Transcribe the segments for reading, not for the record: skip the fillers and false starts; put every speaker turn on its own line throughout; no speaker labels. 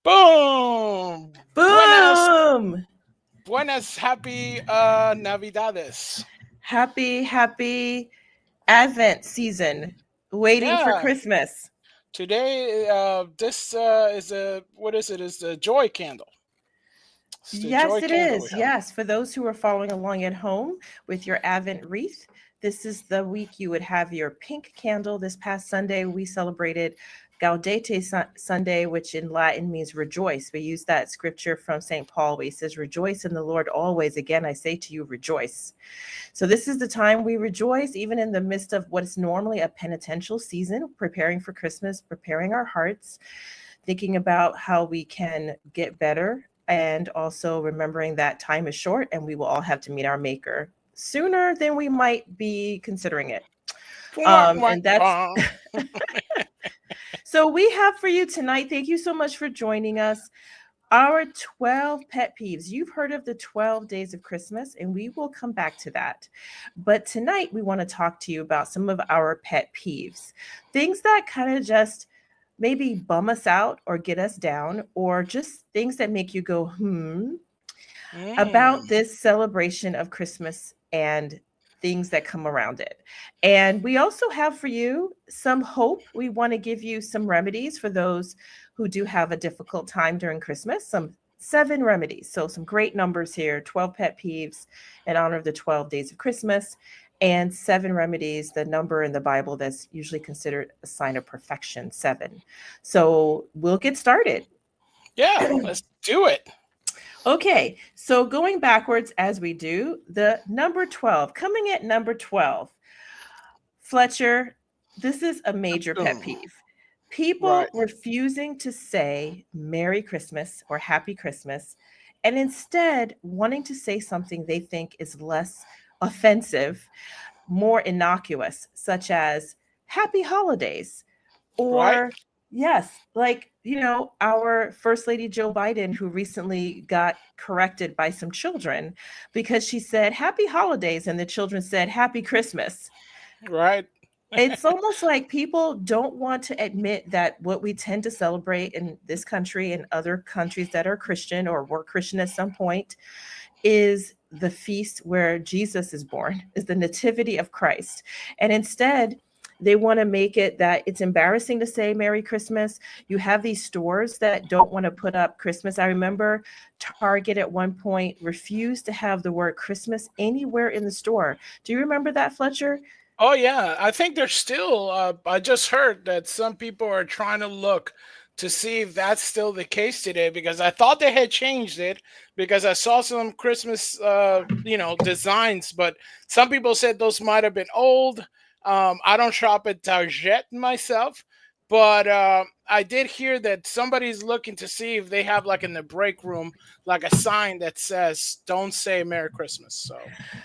Boom! Buenas,
Boom!
buenas, happy Navidades.
Happy Advent season. Waiting for
Yeah,
Christmas.
today this is a what is it? Is the joy candle? It's the
Yes,
joy
it
candle we
is.
have.
Yes, for those who are following along at home with your Advent wreath, this is the week you would have your pink candle. This past Sunday, we celebrated Gaudete Sunday, which in Latin means rejoice. We use that scripture from St. Paul where he says, Rejoice in the Lord always. Again, I say to you, rejoice. So, this is the time we rejoice, even in the midst of what is normally a penitential season, preparing for Christmas, preparing our hearts, thinking about how we can get better, and also remembering that time is short and we will all have to meet our Maker sooner than we might be considering it.
Wah, wah,
And that's
wah.
so we have for you tonight. Thank you so much for joining us. Our 12 pet peeves. You've heard of the 12 days of Christmas, and we will come back to that. But tonight, we want to talk to you about some of our pet peeves, things that kind of just maybe bum us out or get us down, or just things that make you go,
Mm.
about this celebration of Christmas and things that come around it. And we also have for you some hope. We want to give you some remedies for those who do have a difficult time during Christmas, some 7 remedies. So, some great numbers here: 12 pet peeves in honor of the 12 days of Christmas, and 7 remedies, the number in the Bible that's usually considered a sign of perfection, 7. So, we'll get started.
Yeah, let's do it.
Okay, so going backwards as we do, the number 12, coming at number 12, Fletcher, this is a major pet
Boom.
peeve. People
Right,
refusing to say Merry Christmas or Happy Christmas, and instead wanting to say something they think is less offensive, more innocuous, such as Happy Holidays.
right,
Or, yes, like, our First Lady Joe Biden, who recently got corrected by some children because she said Happy Holidays and the children said Happy Christmas.
right.
It's almost like people don't want to admit that what we tend to celebrate in this country and other countries that are Christian or were Christian at some point is the feast where Jesus is born, is the nativity of Christ. And instead, they want to make it that it's embarrassing to say Merry Christmas. You have these stores that don't want to put up Christmas. I remember Target at one point refused to have the word Christmas anywhere in the store. Do you remember that, Fletcher?
Oh yeah, I think there's still. I just heard that some people are trying to look to see if that's still the case today because I thought they had changed it because I saw some Christmas, designs, but some people said those might have been old. I don't shop at Target myself, but I did hear that somebody's looking to see if they have like in the break room like a sign that says "Don't say Merry Christmas." So,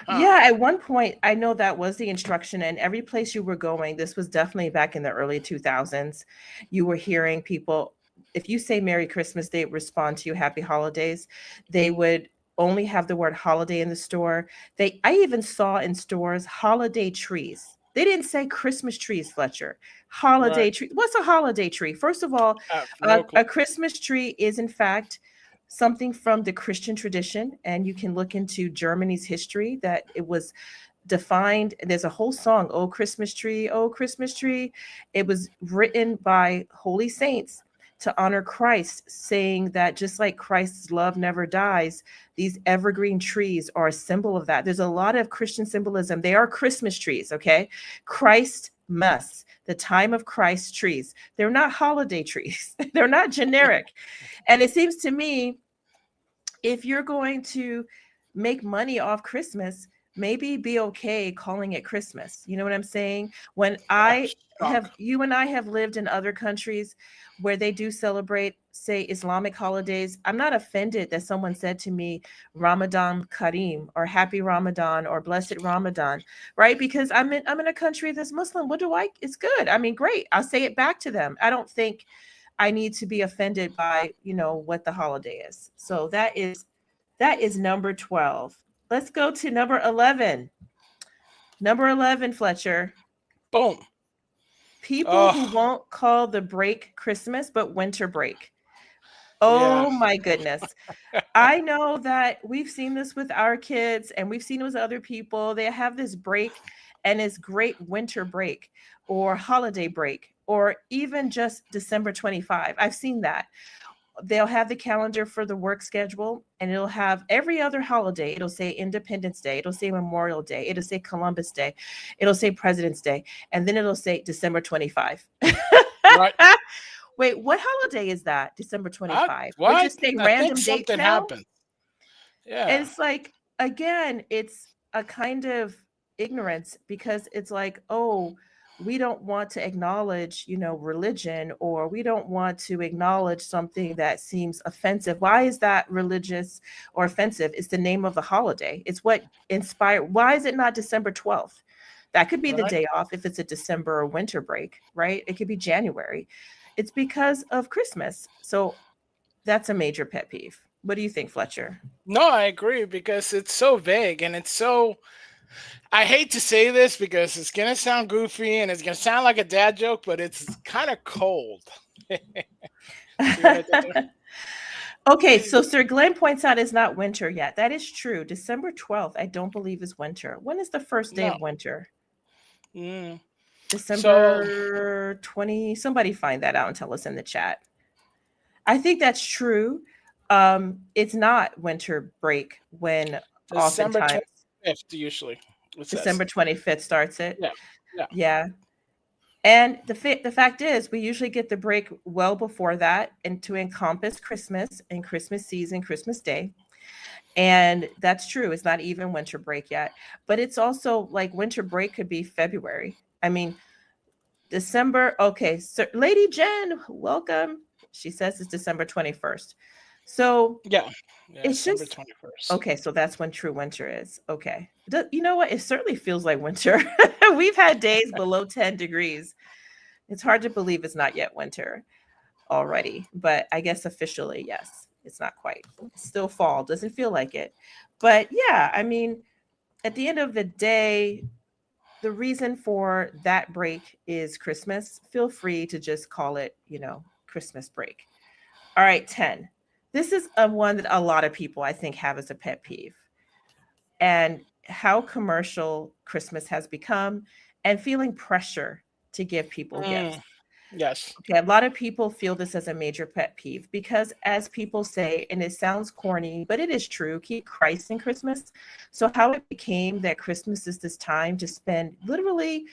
huh?
Yeah, at one point, I know that was the instruction, and every place you were going, this was definitely back in the early 2000s, you were hearing people, if you say Merry Christmas, they respond to you Happy Holidays. They would only have the word holiday in the store. I even saw in stores holiday trees. They didn't say Christmas trees, Fletcher.
Right.
Holiday tree. What's a holiday tree? First of all,
I have no clue.
a Christmas tree is, in fact, something from the Christian tradition, and you can look into Germany's history that it was defined. There's a whole song, "Oh Christmas Tree, Oh Christmas Tree." It was written by holy saints to honor Christ, saying that just like Christ's love never dies, these evergreen trees are a symbol of that. There's a lot of Christian symbolism. They are Christmas trees, okay? Christ must, the time of Christ trees. They're not holiday trees. They're not generic. And it seems to me, if you're going to make money off Christmas, maybe be okay calling it Christmas. You know what I'm saying? When
Shock.
you and I have lived in other countries where they do celebrate, say, Islamic holidays, I'm not offended that someone said to me, Ramadan Kareem, or Happy Ramadan, or Blessed Ramadan, right? Because I'm in a country that's Muslim. What do I? It's good. I mean, great. I'll say it back to them. I don't think I need to be offended by, what the holiday is. So that is number 12. Let's go to number 11. Number 11, Fletcher.
Boom.
People
Oh,
who won't call the break Christmas but winter break.
Yeah.
Oh my goodness. I know that we've seen this with our kids and we've seen it with other people. They have this break and it's great winter break or holiday break or even just December 25. I've seen that. They'll have the calendar for the work schedule and it'll have every other holiday. It'll say Independence Day, it'll say Memorial Day, it'll say Columbus Day, it'll say President's Day, and then it'll say December 25.
Right.
Wait, what holiday is that? December
I
25. We're
what?
just saying
I think
random dates
something
now?
happened.
And
Yeah.
it's like, again, it's a kind of ignorance because it's like, oh, we don't want to acknowledge, religion, or we don't want to acknowledge something that seems offensive. Why is that religious or offensive? It's the name of the holiday. It's what inspired. Why is it not December 12th? That could be the
Right.
day off if it's a December or winter break, right? It could be January. It's because of Christmas. So that's a major pet peeve. What do you think, Fletcher?
No, I agree because it's so vague and it's so. I hate to say this because it's gonna sound goofy and it's gonna sound like a dad joke, but it's kind of cold. See what I did there?
Okay, so Sir Glenn points out it's not winter yet. That is true. December 12th, I don't believe is winter. When is the first day
No.
of winter?
Mm. So
December 20. Somebody find that out and tell us in the chat. I think that's true. It's not winter break when
December
oftentimes
25th usually it says.
December 25th starts it.
Yeah. Yeah.
Yeah. And the fact is, we usually get the break well before that and to encompass Christmas and Christmas season, Christmas Day. And that's true. It's not even winter break yet. But it's also like winter break could be February. I mean, December. Okay. So Lady Jen, welcome. She says it's December 21st. So
Yeah. Yeah.
it's
December
just
21st.
okay. So that's when true winter is. Okay. You know what? It certainly feels like winter. We've had days below 10 degrees. It's hard to believe it's not yet winter already, but I guess officially, yes, it's not quite. It's still fall, doesn't feel like it. But yeah, I mean, at the end of the day, the reason for that break is Christmas. Feel free to just call it, Christmas break. All right, 10. This is a one that a lot of people I think have as a pet peeve. And how commercial Christmas has become and feeling pressure to give people gifts.
Mm. Yes.
Okay, a lot of people feel this as a major pet peeve because, as people say, and it sounds corny, but it is true, keep Christ in Christmas. So, how it became that Christmas is this time to spend literally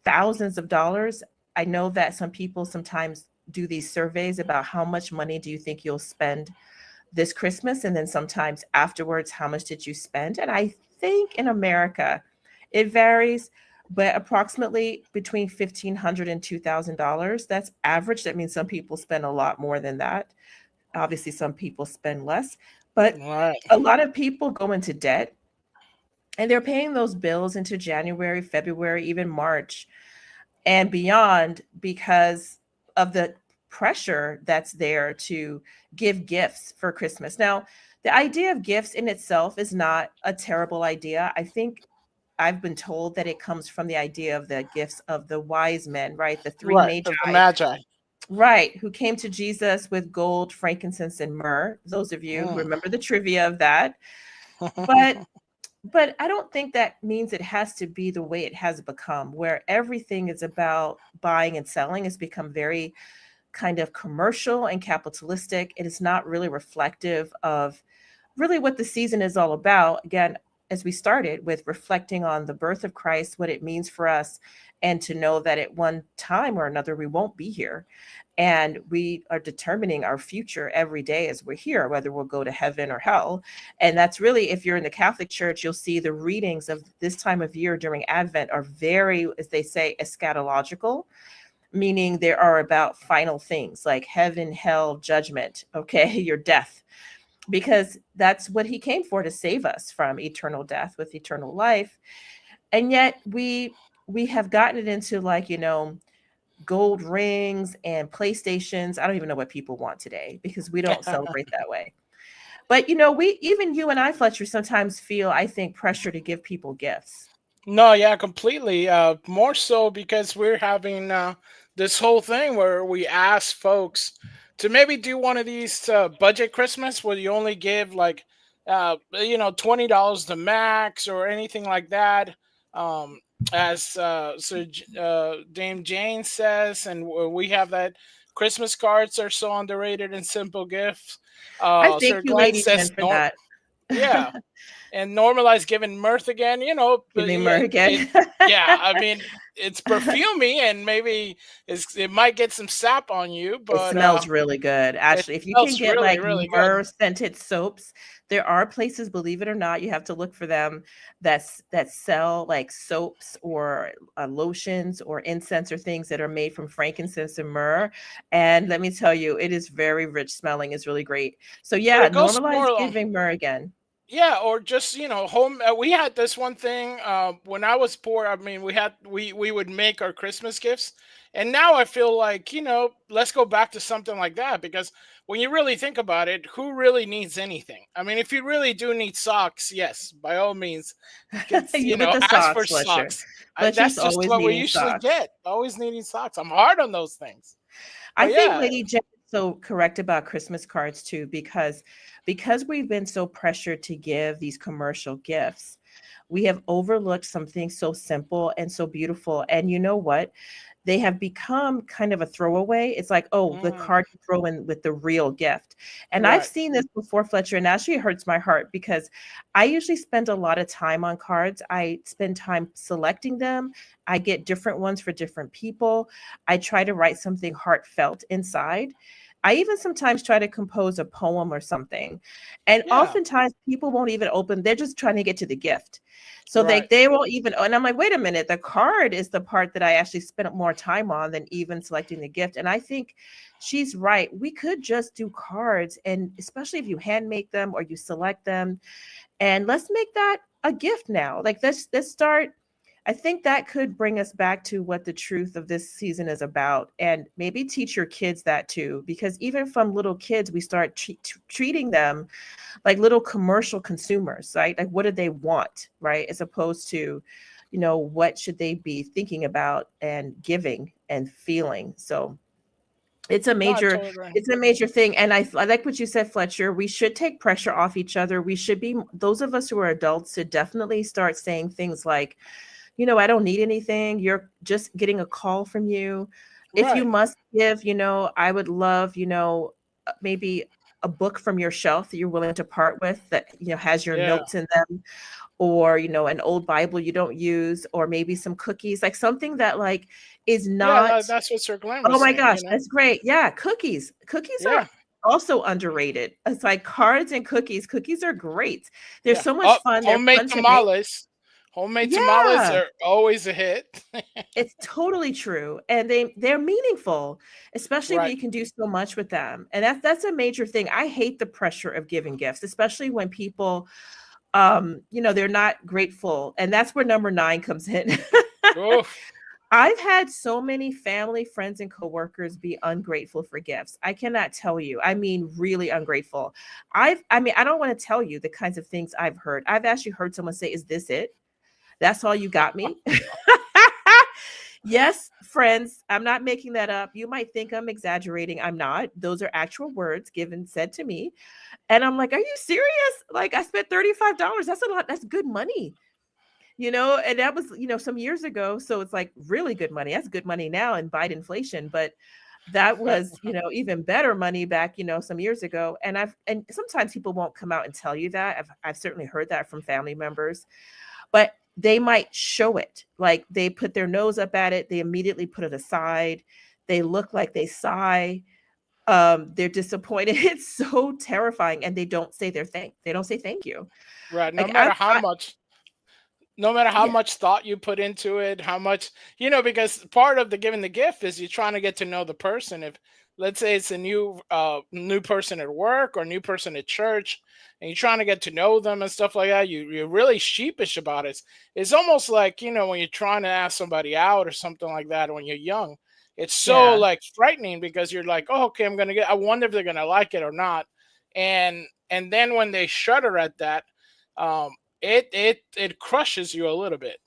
thousands of dollars. I know that some people sometimes do these surveys about how much money do you think you'll spend this Christmas? And then sometimes afterwards, how much did you spend? And I think in America, it varies, but approximately between $1,500 and $2,000. That's average. That means some people spend a lot more than that. Obviously, some people spend less, but
Right.
a lot of people go into debt and they're paying those bills into January, February, even March and beyond because of the pressure that's there to give gifts for Christmas. Now, the idea of gifts in itself is not a terrible idea. I think I've been told that it comes from the idea of the gifts of the wise men, right? The three
Right. Of the
magi,
Magi.
right, who came to Jesus with gold, frankincense, and myrrh. Those of you
Mm.
remember the trivia of that. But I don't think that means it has to be the way it has become, where everything is about buying and selling. It's become very kind of commercial and capitalistic. It is not really reflective of really what the season is all about. Again, as we started with reflecting on the birth of Christ, what it means for us, and to know that at one time or another we won't be here. And we are determining our future every day as we're here, whether we'll go to heaven or hell. And that's really, if you're in the Catholic Church, you'll see the readings of this time of year during Advent are very, as they say, eschatological, meaning there are about final things like heaven, hell, judgment, okay, your death, because that's what he came for, to save us from eternal death with eternal life. And yet we have gotten it into, like, gold rings and PlayStations. I don't even know what people want today because we don't celebrate that way. But we, even you and I, Fletcher, sometimes feel, I think, pressure to give people gifts.
No, yeah, completely. More so because we're having this whole thing where we ask folks to maybe do one of these budget Christmas where you only give like $20 to max or anything like that. Um, as Dame Jane says, and we have that Christmas cards are so underrated and simple gifts.
I thank
Sir
you,
Glenn
Lady
says
Jen, for that.
yeah, and normalize giving mirth again. But
Giving
yeah,
mer
it
again.
yeah. I mean, it's perfumey and maybe it might get some sap on you,
It
but
smells really good.
it
Actually, if you can
smells
get
really
like
really good.
myrrh scented soaps, there are places, believe it or not, you have to look for them that sell like soaps or lotions or incense or things that are made from frankincense and myrrh. And let me tell you, it is very rich smelling. It's really great. So
But
yeah,
it goes
normalize
more
giving myrrh again.
yeah, or just home. We had this one thing when I was poor. I mean, we would make our Christmas gifts, and now I feel like let's go back to something like that because when you really think about it, who really needs anything? I mean, if you really do need socks, yes, by all means,
You with the
ask for
socks, Fletcher.
socks.
Fletcher's
That's just
always
what we
needing
usually
socks.
get. Always needing socks. I'm hard on those things,
I
but
think
yeah,
Lady Jen is so correct about Christmas cards too, because we've been so pressured to give these commercial gifts, we have overlooked something so simple and so beautiful. And you know what? They have become kind of a throwaway. It's like, oh, the
mm,
card you throw in with the real gift. And I've
right,
seen this before, Fletcher, and actually it hurts my heart because I usually spend a lot of time on cards. I spend time selecting them. I get different ones for different people. I try to write something heartfelt inside. I even sometimes try to compose a poem or something. And
yeah,
oftentimes people won't even open, they're just trying to get to the gift. So
right,
they won't even, and I'm like, wait a minute, the card is the part that I actually spent more time on than even selecting the gift. And I think she's right. We could just do cards, and especially if you hand make them or you select them, and let's make that a gift now. Like let's start. I think that could bring us back to what the truth of this season is about, and maybe teach your kids that too, because even from little kids we start treating them like little commercial consumers, right? Like what do they want, right? As opposed to, what should they be thinking about and giving and feeling. So it's a
no, I
major
totally agree.
it's a major thing. And I like what you said, Fletcher. We should take pressure off each other. We should be, those of us who are adults, to definitely start saying things like, I don't need anything. You're just getting a call from you. If you
Right,
must give, I would love, maybe a book from your shelf that you're willing to part with that, has your
yeah.
notes in them, or, an old Bible you don't use, or maybe some cookies, like something that like is
Yeah,
not,
that's what Sir Glenn
oh
was
my
saying,
gosh, that's great. Yeah, cookies. Cookies are
Yeah,
also underrated. It's like cards and cookies. Cookies are great. They're
yeah.
so much
Oh,
fun. They're
homemade
fun to make.
tamales. Homemade tamales
Yeah.
are always a hit.
It's totally true, and they're meaningful, especially when
Right.
you can do so much with them. And that's a major thing. I hate the pressure of giving gifts, especially when people, they're not grateful, and that's where number 9 comes in.
Oof.
I've had so many family, friends, and coworkers be ungrateful for gifts. I cannot tell you. I mean, really ungrateful. I don't want to tell you the kinds of things I've heard. I've actually heard someone say, "Is this it? That's all you got me?" Yes, friends, I'm not making that up. You might think I'm exaggerating. I'm not. Those are actual words given said to me. And I'm like, "Are you serious? Like I spent $35. That's a lot. That's good money." And that was, some years ago. So it's like really good money. That's good money now in Biden inflation. But that was, even better money back, some years ago. And sometimes people won't come out and tell you that. I've certainly heard that from family members, but they might show it. Like they put their nose up at it, they immediately put it aside, they look like they sigh, they're disappointed. It's so terrifying. And they don't say thank you.
Right. No
Like
matter how much no matter how
yeah,
much thought you put into it, how much, because part of the giving the gift is you're trying to get to know the person. If let's say it's a new person at work or new person at church, and you're trying to get to know them and stuff like that, you're really sheepish about it. It's almost like when you're trying to ask somebody out or something like that when you're young. It's so
yeah.
like frightening because you're like, oh, okay, I wonder if they're gonna like it or not, and then when they shudder at that, um, it crushes you a little bit.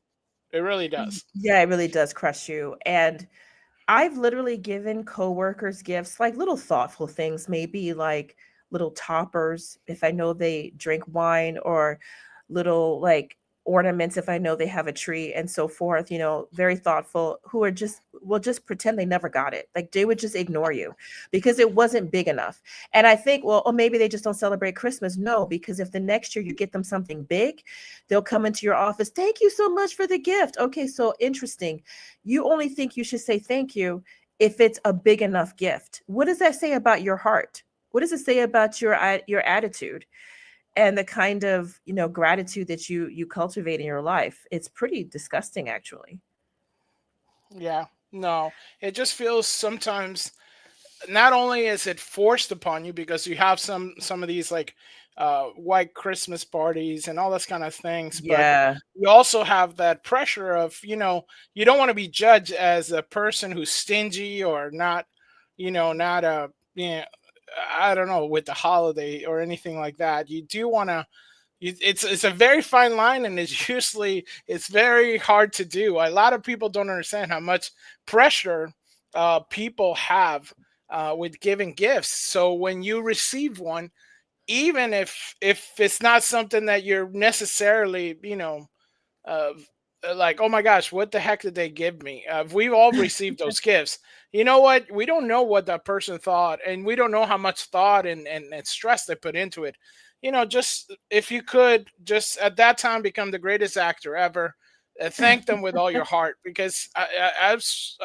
It really does.
Yeah, it really does crush you. And I've literally given coworkers gifts, like little thoughtful things, maybe like little toppers if I know they drink wine, or little like ornaments if I know they have a tree and so forth, very thoughtful, who are just will just pretend they never got it. Like they would just ignore you because it wasn't big enough. And I think, well, or maybe they just don't celebrate Christmas. No, because if the next year you get them something big, they'll come into your office. Thank you so much for the gift. Okay, so interesting. You only think you should say thank you if it's a big enough gift. What does that say about your heart? What does it say about your attitude and the kind of gratitude that you cultivate in your life? It's pretty disgusting, actually.
Yeah. No, it just feels sometimes, not only is it forced upon you because you have some of these like white Christmas parties and all this kind of things, but
Yeah,
you also have that pressure of, you don't want to be judged as a person who's stingy or not, not a, I don't know, with the holiday or anything like that. You do want to, it's a very fine line, and it's very hard to do. A lot of people don't understand how much pressure people have with giving gifts. So when you receive one, even if it's not something that you're necessarily, uh, like, oh my gosh, what the heck did they give me? We've all received those gifts. You know what? We don't know what that person thought, and we don't know how much thought and stress they put into it. Just if you could just at that time become the greatest actor ever, thank them with all your heart, because I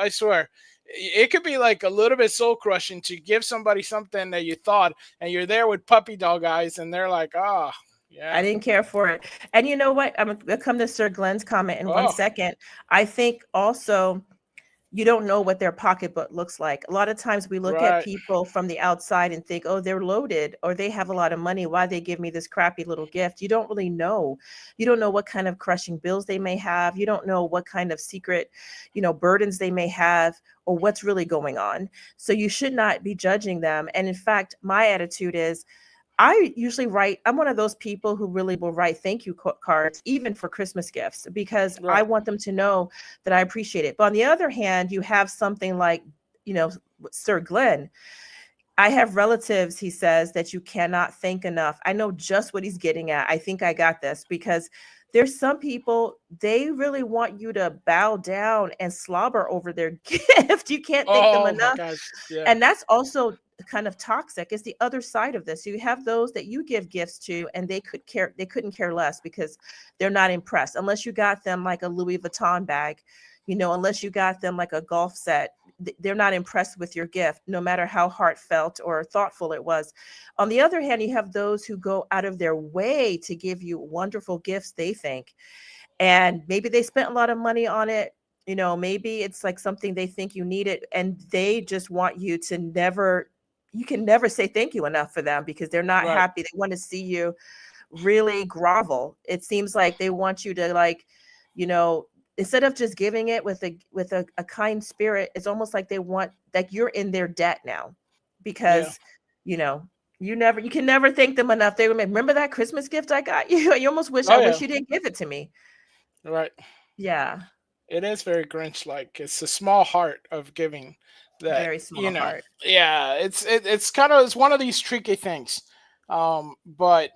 swear it could be like a little bit soul crushing to give somebody something that you thought, and you're there with puppy dog eyes, and they're like, oh,
I
yeah,
didn't care for it. And you know what? I'm gonna come to Sir Glenn's comment in one
oh,
second. I think also you don't know what their pocketbook looks like. A lot of times we look at
right,
people from the outside and think, oh, they're loaded or they have a lot of money. Why they give me this crappy little gift? You don't really know. You don't know what kind of crushing bills they may have. You don't know what kind of secret, burdens they may have, or what's really going on. So you should not be judging them. And in fact, my attitude is, I usually write, I'm one of those people who really will write thank you cards, even for Christmas gifts, because I
right.
want them to know that I appreciate it. But on the other hand, you have something like, you know, Sir Glenn. I have relatives, he says, that you cannot thank enough. I know just what he's getting at. I think I got this, because there's some people, they really want you to bow down and slobber over their gift. You can't thank them
Oh my
enough.
gosh. Yeah.
And that's also kind of toxic. Is the other side of this. You have those that you give gifts to and they couldn't care less because they're not impressed unless you got them like a Louis Vuitton bag, unless you got them like a golf set. They're not impressed with your gift, no matter how heartfelt or thoughtful it was. On the other hand, you have those who go out of their way to give you wonderful gifts, they think, and maybe they spent a lot of money on it. Maybe it's like something they think you need it, and they just want you to never, you can never say thank you enough for them because they're not
Right.
happy. They want to see you really grovel. It seems like they want you to, like, you know instead of just giving it with a kind spirit, it's almost like they want, like, you're in their debt now,
Yeah.
because you know you can never thank them enough. They remember that Christmas gift I got you. You almost wish, I
Oh
wish
yeah.
you didn't give it to me.
Right.
Yeah,
It is very Grinch like. It's a small heart of giving that,
very small heart.
yeah, it's kind of, it's one of these tricky things. But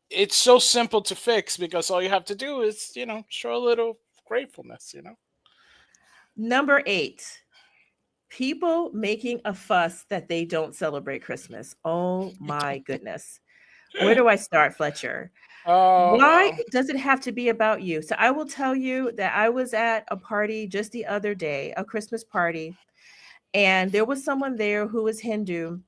it's so simple to fix because all you have to do is, show a little gratefulness.
Number 8, people making a fuss that they don't celebrate Christmas. Oh my goodness. Where do I start, Fletcher?
Oh
Why
well.
does it have to be about you? So I will tell you that I was at a party just the other day, a Christmas party, and there was someone there who was Hindu,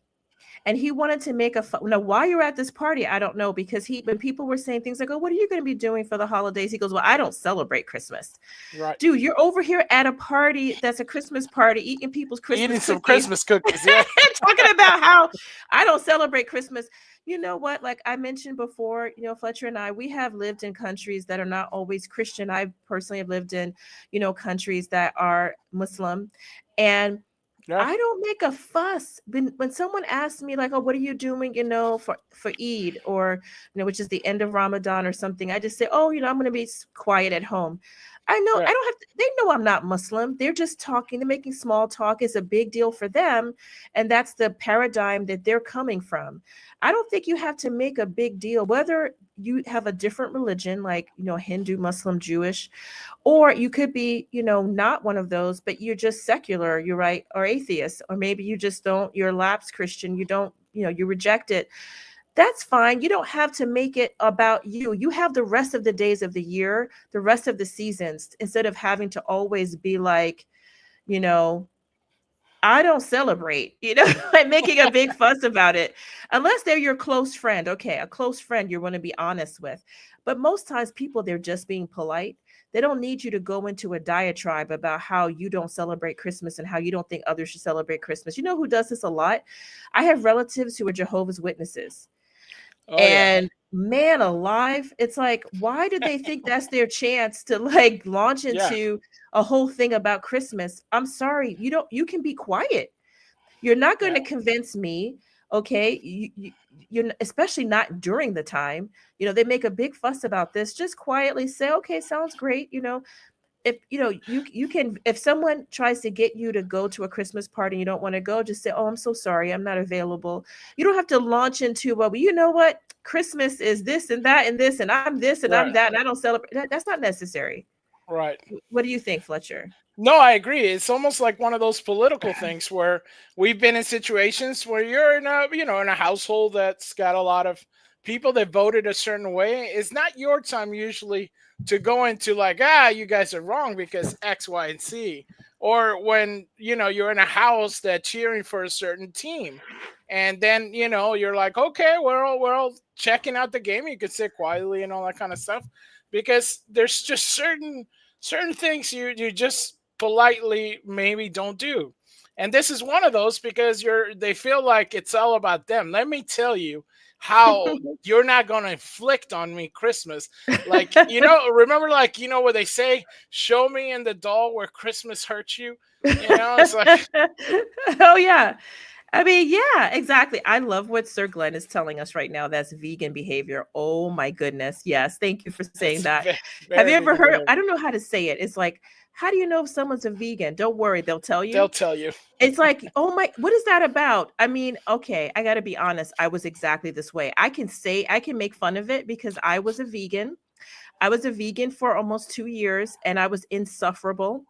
and he wanted to make a now, why you're at this party, I don't know, because when people were saying things like, oh, what are you going to be doing for the holidays, he goes, well, I don't celebrate Christmas.
Right.
Dude, you're over here at a party that's a Christmas party, eating people's Christmas
Eating some
cookies,
Christmas cookies. Yeah.
talking about how I don't celebrate Christmas. You know what? Like I mentioned before, Fletcher and I, we have lived in countries that are not always Christian. I personally have lived in, countries that are Muslim. And
Yeah.
I don't make a fuss when someone asks me like, "Oh, what are you doing?" For Eid, or which is the end of Ramadan or something. I just say, "Oh, I'm going to be quiet at home." I know I
Right.
don't have to, they know I'm not Muslim. They're just talking, they're making small talk. It's a big deal for them. And that's the paradigm that they're coming from. I don't think you have to make a big deal, whether you have a different religion, like, Hindu, Muslim, Jewish, or you could be, not one of those, but you're just secular, you're right, or atheist, or maybe you just don't, you're a lapsed Christian, you don't, you reject it. That's fine. You don't have to make it about you. You have the rest of the days of the year, the rest of the seasons, instead of having to always be like, you know, I don't celebrate, like making a big fuss about it, unless they're your close friend. Okay, a close friend you're going to be honest with. But most times, people, they're just being polite. They don't need you to go into a diatribe about how you don't celebrate Christmas and how you don't think others should celebrate Christmas. You know who does this a lot? I have relatives who are Jehovah's Witnesses.
Oh yeah.
And man alive, it's like, why do they think that's their chance to like launch
Yeah.
into a whole thing about Christmas? I'm sorry, you can be quiet. You're not going
Yeah.
to convince me, okay? You're especially not during the time. They make a big fuss about this. Just quietly say, okay, sounds great. If you can, if someone tries to get you to go to a Christmas party and you don't want to go, just say, oh, I'm so sorry, I'm not available. You don't have to launch into, well, you know what, Christmas is this and that and this, and I'm this and I'm
Right.
that, and I don't celebrate that. That's not necessary.
Right.
What do you think, Fletcher?
No, I agree. It's almost like one of those political things where we've been in situations where you're in a, in a household that's got a lot of people that voted a certain way. It's not your time usually to go into like, you guys are wrong because X, Y, and Z. Or when, you're in a house that's cheering for a certain team. And then, you're like, okay, we're all checking out the game. You can sit quietly and all that kind of stuff. Because there's just certain things you just politely maybe don't do. And this is one of those because they feel like it's all about them. Let me tell you how you're not going to inflict on me Christmas. Like, remember, like, where they say, show me in the doll where Christmas hurts you. It's like,
Oh yeah. I mean, yeah, exactly. I love what Sir Glenn is telling us right now. That's vegan behavior. Oh my goodness. Yes. Thank you for saying
it's
that. Have
very
you ever
vegan
heard?
behavior.
I don't know how to say it. It's like, how do you know if someone's a vegan? Don't worry, they'll tell
They'll
you.
tell you.
It's like, oh my, what is that about? I mean, okay, I got to be honest. I was exactly this way. I can make fun of it because I was a vegan. I was a vegan for almost 2 years and I was insufferable.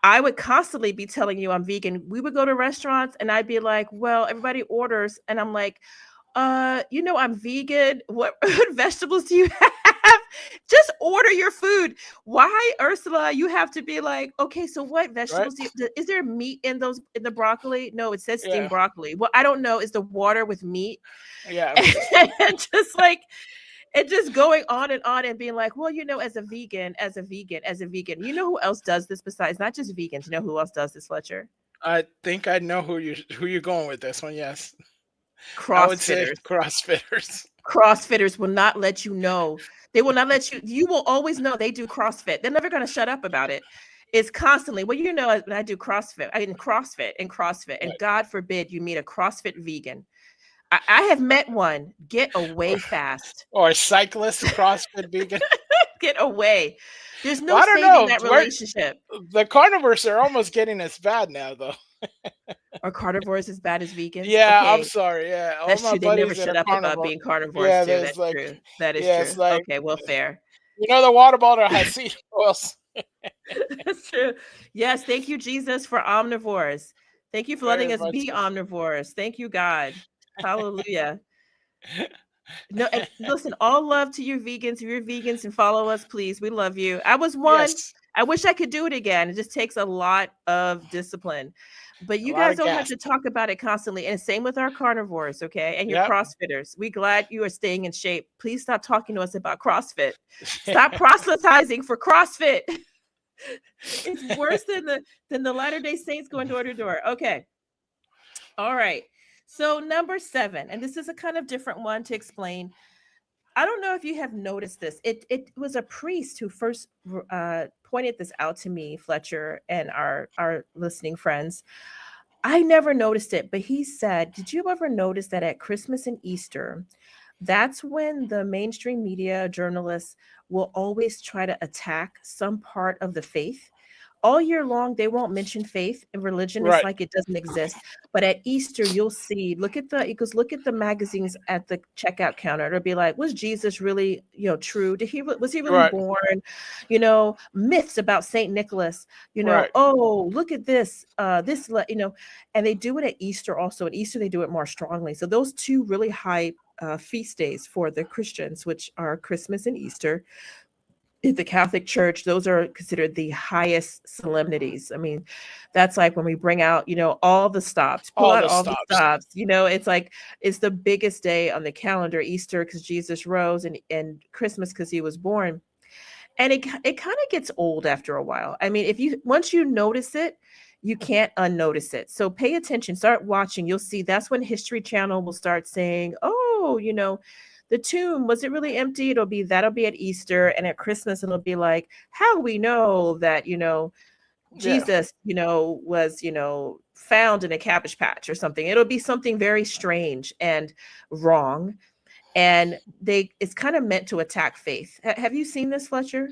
I would constantly be telling you I'm vegan. We would go to restaurants and I'd be like, well, everybody orders. And I'm like, I'm vegan. What vegetables do you have? Just order your food. Why, Ursula, you have to be like, okay, so what
Right.
vegetables is there meat in those in the broccoli? No, it says steamed
Yeah.
broccoli. Well, I don't know. Is the water with meat?
Yeah.
And just like and just going on and being like, well, as a vegan, you know who else does this besides not just vegans? You know who else does this, Fletcher?
I think I know who you're going with this one. Yes. I would say
CrossFitters.
CrossFitters.
CrossFitters will not let you know. They will not let you will always know they do CrossFit. They're never going to shut up about it. It's constantly, well, when I do CrossFit, I in CrossFit, and
Right.
God forbid you meet a CrossFit vegan. I have met one. Get away
Or,
fast.
or a cyclist, CrossFit vegan.
Get away. There's
Well,
no
I don't
saving
know.
that relationship.
The carnivores are almost getting as bad now, though.
Are carnivores as bad as vegans?
Yeah, I'm
Okay,
sorry. Yeah, all
that's
my
true. They never
buddies that
shut
are
up about
carnivore.
being carnivores
Yeah,
too.
there's
That's
like,
true. That is
yeah,
true.
it's like,
Okay, well, fair.
the water bottle has seed oils.
That's true. Yes, thank you, Jesus, for omnivores. Thank you for letting
Very
us
much
be omnivores. Thank you, God. Hallelujah. No, and listen, all love to you vegans. If you're vegans and follow us, please. We love you. I was one.
Yes,
I wish I could do it again. It just takes a lot of discipline. But
a
you
lot
guys
of
don't have
gas.
to talk about it constantly. And same with our carnivores, okay? And your
Yep.
CrossFitters. We glad you are staying in shape. Please stop talking to us about CrossFit. Stop proselytizing for CrossFit. It's worse than the Latter-day Saints going door to door. Okay. All right. So number 7, and this is a kind of different one to explain. I don't know if you have noticed this. It was a priest who first pointed this out to me, Fletcher, and our listening friends. I never noticed it, but he said, "Did you ever notice that at Christmas and Easter, that's when the mainstream media journalists will always try to attack some part of the faith. All year long, they won't mention faith and religion. It's
Right.
like it doesn't exist. But at Easter, you'll see, look at the magazines at the checkout counter. It'll be like, was Jesus really, true? Was he really
Right.
born? Myths about Saint Nicholas,
Right.
oh, look at this, and they do it at Easter also. At Easter, they do it more strongly. So those two really high feast days for the Christians, which are Christmas and Easter, in the Catholic Church, those are considered the highest solemnities. I mean, that's like when we bring out, all the stops, pull
All
out
the
all the
stops.
stops. It's like it's the biggest day on the calendar, Easter because Jesus rose, and Christmas because he was born. And it kind of gets old after a while. I mean, if you once you notice it, you can't unnotice it. So pay attention, start watching. You'll see that's when History Channel will start saying, "Oh, the tomb was it really empty?" That'll be at Easter, and at Christmas it'll be like, "How do we know that
Yeah.
Jesus was found in a cabbage patch or something?" It'll be something very strange and wrong, and it's kind of meant to attack faith. Have you seen this, Fletcher?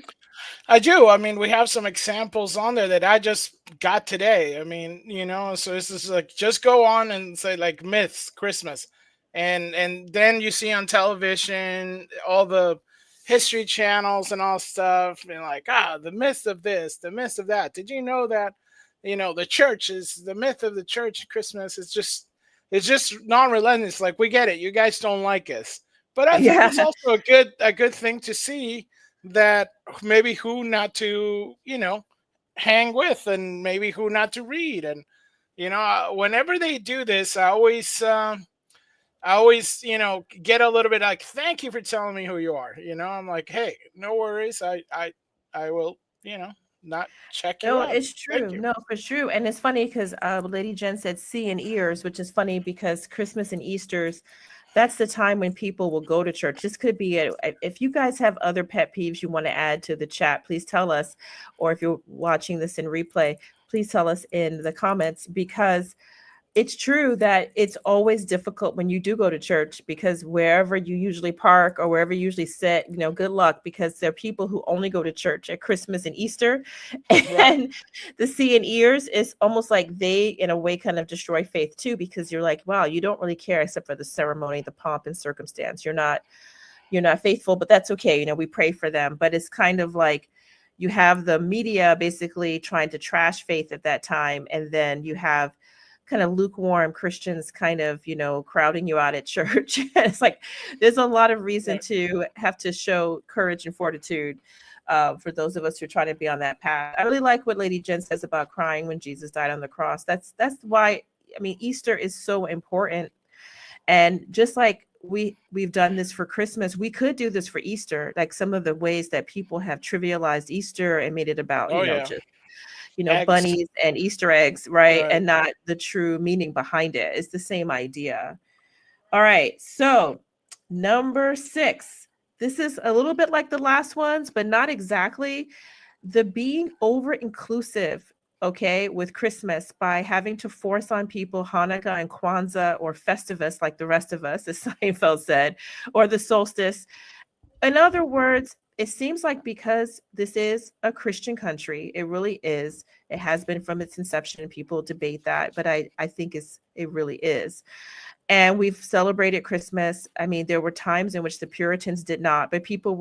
I do. I mean, we have some examples on there that I just got today. I mean, so this is like just go on and say like myths Christmas, and then you see on television all the history channels and all stuff, and like the myth of this, the myth of that. Did you know that the church is the myth of the church? Christmas is just non-relentless. Like we get it. You guys don't like us, but I think
Yeah.
it's also a good thing to see that maybe who not to hang with, and maybe who not to read. And whenever they do this, I always get a little bit like, thank you for telling me who you are. I'm like, hey, no worries, I will not check you
No,
out.
it's
Thank
true.
you.
No, for true. And it's funny because Lady Jen said seeing ears, which is funny because Christmas and Easter's, that's the time when people will go to church. This could be if you guys have other pet peeves you want to add to the chat, please tell us. Or if you're watching this in replay, please tell us in the comments, because it's true that it's always difficult when you do go to church, because wherever you usually park or wherever you usually sit, good luck, because there are people who only go to church at Christmas and Easter.
Right.
And the seeing ears is almost like they, in a way, kind of destroy faith too, because you're like, wow, you don't really care except for the ceremony, the pomp and circumstance. You're not faithful, but that's okay. We pray for them. But it's kind of like you have the media basically trying to trash faith at that time. And then you have kind of lukewarm Christians kind of, crowding you out at church. It's like there's a lot of reason
Right.
to have to show courage and fortitude for those of us who are trying to be on that path. I really like what Lady Jen says about crying when Jesus died on the cross. That's why, I mean, Easter is so important. And just like we've done this for Christmas, we could do this for Easter. Like some of the ways that people have trivialized Easter and made it about,
Oh yeah.
just
Eggs.
bunnies and Easter eggs, right?
Right.
And not the true meaning behind it. It's the same idea. All right. So, number 6. This is a little bit like the last ones, but not exactly. The being over inclusive, okay, with Christmas by having to force on people Hanukkah and Kwanzaa or Festivus, like the rest of us, as Seinfeld said, or the solstice. In other words, it seems like because this is a Christian country, it really is. It has been from its inception. People debate that, but I think it really is. And we've celebrated Christmas. I mean, there were times in which the Puritans did not, but people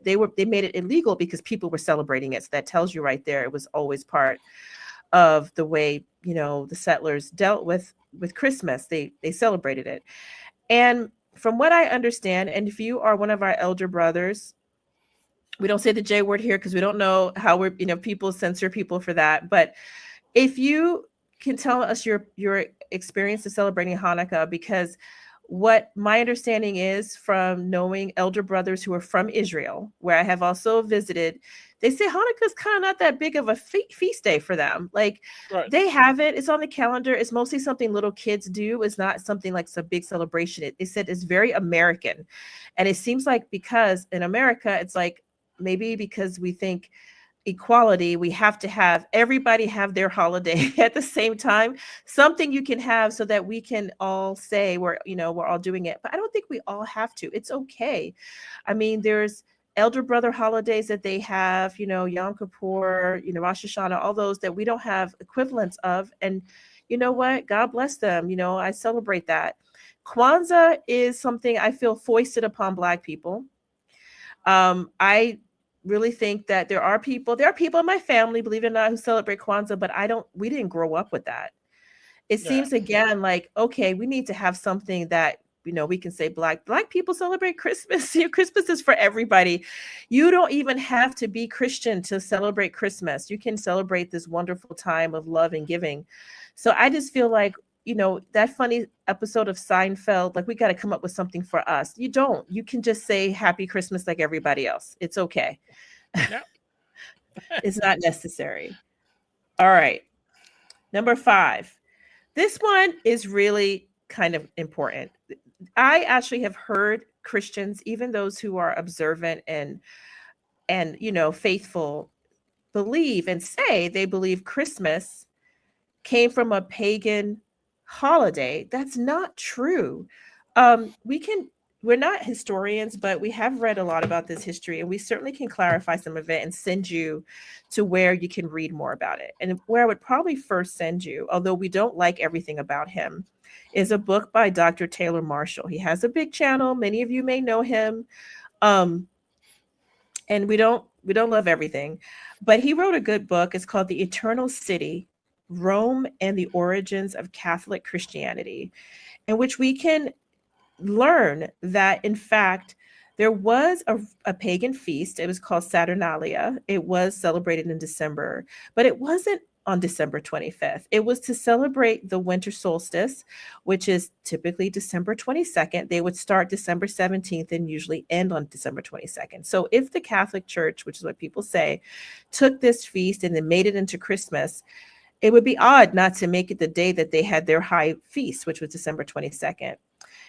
they made it illegal because people were celebrating it. So that tells you right there, it was always part of the way, the settlers dealt with Christmas. They celebrated it. And from what I understand, and if you are one of our elder brothers, we don't say the J word here because we don't know how people censor people for that. But if you can tell us your experience of celebrating Hanukkah, because what my understanding is from knowing elder brothers who are from Israel, where I have also visited, they say Hanukkah is kind of not that big of a feast day for them. Like
Right.
they have it, it's on the calendar. It's mostly something little kids do. It's not something like some big celebration. It said it's very American. And it seems like because in America, it's like maybe because we think equality, we have to have everybody have their holiday at the same time. Something you can have so that we can all say we're all doing it. But I don't think we all have to. It's okay. I mean, there's elder brother holidays that they have, Yom Kippur, Rosh Hashanah, all those that we don't have equivalents of. And you know what? God bless them. I celebrate that. Kwanzaa is something I feel foisted upon Black people. I really think that there are people in my family, believe it or not, who celebrate Kwanzaa, but we didn't grow up with that. It
Yeah.
seems again like, okay, we need to have something that we can say black people celebrate Christmas. Christmas is for everybody. You don't even have to be Christian to celebrate Christmas. You can celebrate this wonderful time of love and giving. So I just feel like, that funny episode of Seinfeld, like we got to come up with something for us. You don't. You can just say Happy Christmas like everybody else. It's okay.
Yeah.
It's not necessary. All right. Number 5. This one is really kind of important. I actually have heard Christians, even those who are observant and faithful, believe and say they believe Christmas came from a pagan holiday. That's not true. We can We're not historians, but we have read a lot about this history, and we certainly can clarify some of it and send you to where you can read more about it. And where I would probably first send you, although we don't like everything about him, is a book by Dr. Taylor Marshall. He has a big channel. Many of you may know him. Um, and we don't love everything, but he wrote a good book. It's called The Eternal City: Rome and the Origins of Catholic Christianity, in which we can learn that, in fact, there was a pagan feast. It was called Saturnalia. It was celebrated in December, but it wasn't on December 25th. It was to celebrate the winter solstice, which is typically December 22nd. They would start December 17th and usually end on December 22nd. So if the Catholic Church, which is what people say, took this feast and then made it into Christmas, it would be odd not to make it the day that they had their high feast, which was December 22nd.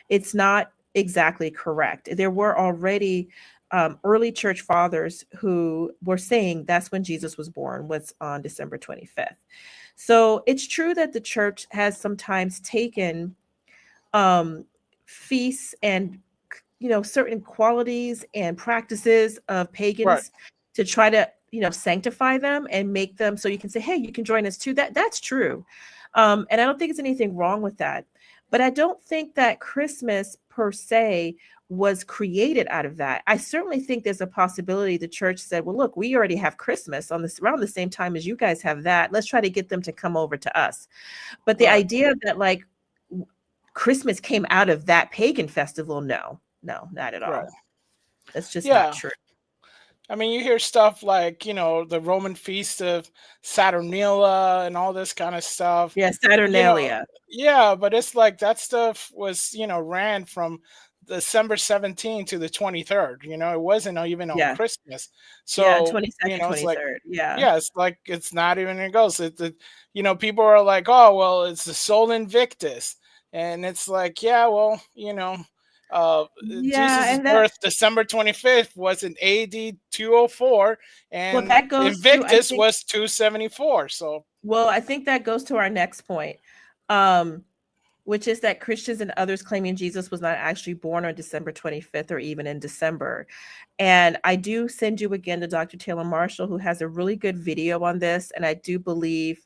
It's not exactly correct. There were already early church fathers who were saying that's when Jesus was born, was on December 25th. So it's true that the church has sometimes taken feasts and certain qualities and practices of
Right.
pagans to try to sanctify them and make them so you can say, hey, you can join us too. That's true. And I don't think there's anything wrong with that. But I don't think that Christmas per se was created out of that. I certainly think there's a possibility the church said, well, look, we already have Christmas on this around the same time as you guys have that. Let's try to get them to come over to us. But the
Right.
idea that like Christmas came out of that pagan festival, no, not at
Right.
all. That's just not
Yeah.
true.
I mean, you hear stuff like, the Roman feast of Saturnalia and all this kind of stuff.
Yeah,
You know,
Saturnalia.
yeah, but it's like that stuff was, ran from December 17th to the 23rd. It wasn't even on
Yeah.
Christmas.
Yeah,
So,
22nd,
it's like,
23rd. Yeah.
yeah, it's like it's not even it goes. People are like, oh, well, it's the Sol Invictus. And it's like, yeah, well, uh,
Yeah,
Jesus'
and that
birth, December 25th, was in AD 204,
well,
and
that goes to I
Invictus
think
was 274. So,
well, I think that goes to our next point. Um, which is that Christians and others claiming Jesus was not actually born on December 25th or even in December. And I do send you again to Dr. Taylor Marshall, who has a really good video on this. And I do believe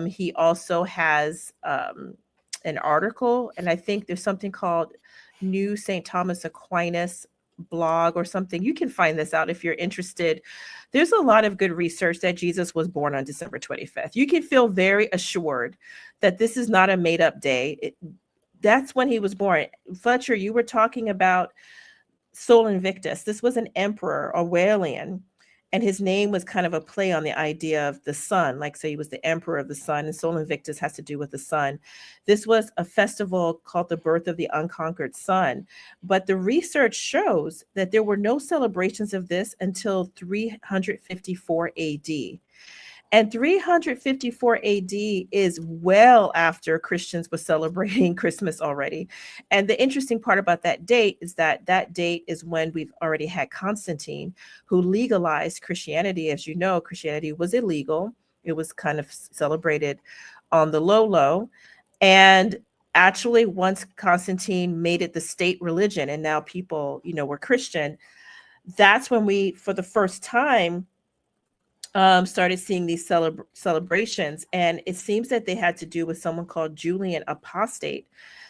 he also has an article, and I think there's something called New St. Thomas Aquinas blog or something. You can find this out if you're interested. There's a lot of good research that Jesus was born on December 25th. You can feel very assured that this is not a made up day. That's when he was born. Fletcher, you were talking about Sol Invictus. This was an emperor, Aurelian, and his name was kind of a play on the idea of the sun. Like, say, he was the emperor of the sun, and Sol Invictus has to do with the sun. This was a festival called the birth of the unconquered sun. But the research shows that there were no celebrations of this until 354 AD. And 354 AD is well after Christians were celebrating Christmas already. And the interesting part about that date is that that date is when we've already had Constantine, who legalized Christianity. As you know, Christianity was illegal, it was kind of celebrated on the low, low. And actually, once Constantine made it the state religion and now people, were Christian, that's when we, for the first time, started seeing these celebrations. And it seems that they had to do with someone called Julian Apostate.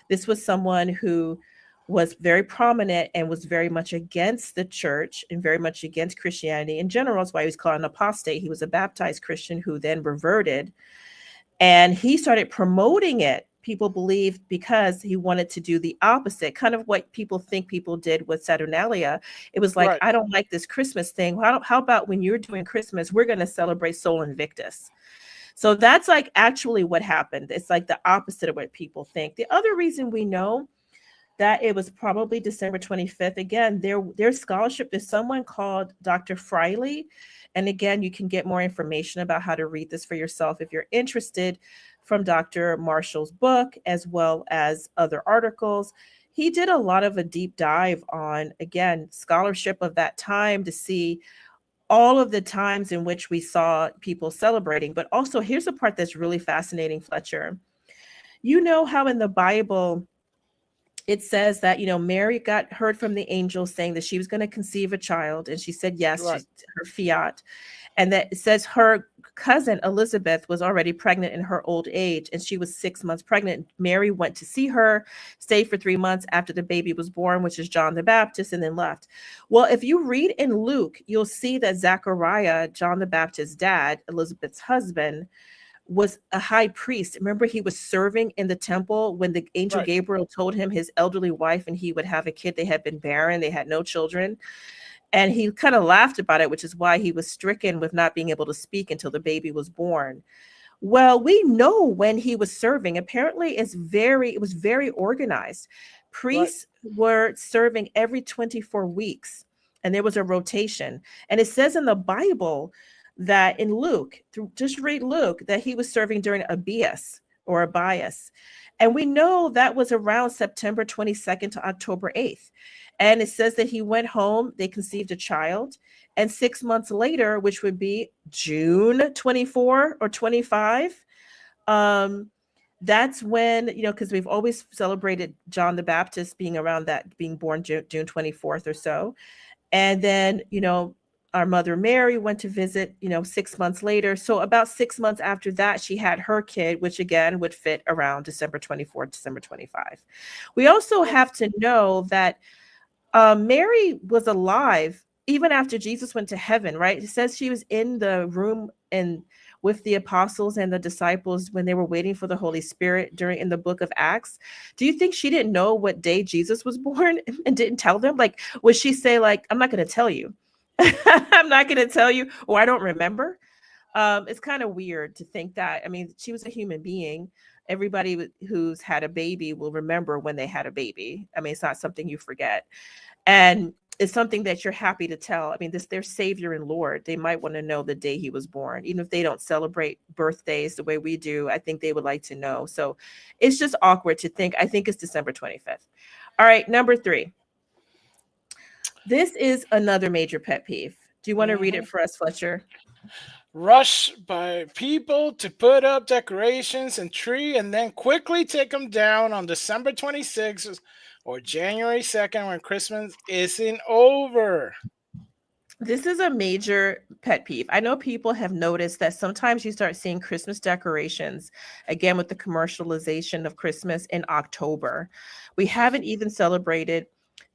This was someone who was very prominent and was very much against the church and very much against Christianity in general. That's why he was called an apostate. He was a baptized Christian who then reverted, and he started promoting it. People believe because he wanted to do the opposite, kind of what people think people did with Saturnalia. It was like,
Right.
I don't like this Christmas thing. How about when you're doing Christmas, we're going to celebrate Sol Invictus? So that's like actually what happened. It's like the opposite of what people think. The other reason we know that it was probably December 25th. Again, their scholarship is someone called Dr. Friley. And again, you can get more information about how to read this for yourself if you're interested from Dr. Marshall's book, as well as other articles. He did a lot of a deep dive on, again, scholarship of that time to see all of the times in which we saw people celebrating. But also, here's the part that's really fascinating, Fletcher. You know how in the Bible, it says that Mary got heard from the angel saying that she was going to conceive a child, and she said yes,
Right.
her fiat. And that it says her cousin Elizabeth was already pregnant in her old age, and she was 6 months pregnant. Mary went to see her, stayed for 3 months after the baby was born, which is John the Baptist, and then left. Well, if you read in Luke, you'll see that Zachariah, John the Baptist's dad, Elizabeth's husband, was a high priest. Remember, he was serving in the temple when the angel
Right.
Gabriel told him his elderly wife and he would have a kid. They had been barren, they had no children. And he kind of laughed about it, which is why he was stricken with not being able to speak until the baby was born. Well, we know when he was serving. Apparently, it was very organized.
Right.
Priests were serving every 24 weeks, and there was a rotation. And it says in the Bible that in Luke, just read Luke, that he was serving during a bias or a bias. And we know that was around September 22nd to October 8th. And it says that he went home, they conceived a child, and 6 months later, which would be June 24 or 25, um, that's when, because we've always celebrated John the Baptist being around that, being born June 24th or so. And then, our mother Mary went to visit, 6 months later. So about 6 months after that, she had her kid, which again would fit around December 24th, December 25. We also have to know that Mary was alive even after Jesus went to heaven, right? It says she was in the room and with the apostles and the disciples when they were waiting for the Holy Spirit during in the book of Acts. Do you think she didn't know what day Jesus was born and didn't tell them? Like, would she say, like, I'm not going to tell you? I'm not going to tell you, or I don't remember. It's kind of weird to think that. I mean, she was a human being. Everybody who's had a baby will remember when they had a baby. I mean, it's not something you forget. And it's something that you're happy to tell. I mean, this their Savior and Lord. They might want to know the day he was born, even if they don't celebrate birthdays the way we do. I think they would like to know. So it's just awkward to think. I think it's December 25th. All right, number 3. This is another major pet peeve. Do you want to read
Hmm.
it for us, Fletcher?
Rush by people to put up decorations and tree and then quickly take them down on December 26th or January 2nd when Christmas isn't over.
This is a major pet peeve. I know people have noticed that sometimes you start seeing Christmas decorations, again, with the commercialization of Christmas in October. We haven't even celebrated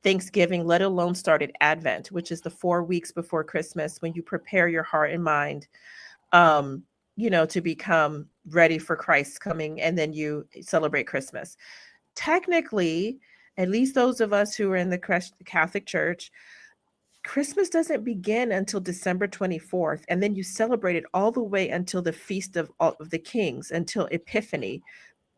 Thanksgiving, let alone started Advent, which is the 4 weeks before Christmas when you prepare your heart and mind, um, to become ready for Christ's coming, and then you celebrate Christmas. Technically, at least those of us who are in the Catholic Church, Christmas doesn't begin until December 24th, and then you celebrate it all the way until the Feast of the Kings, until Epiphany.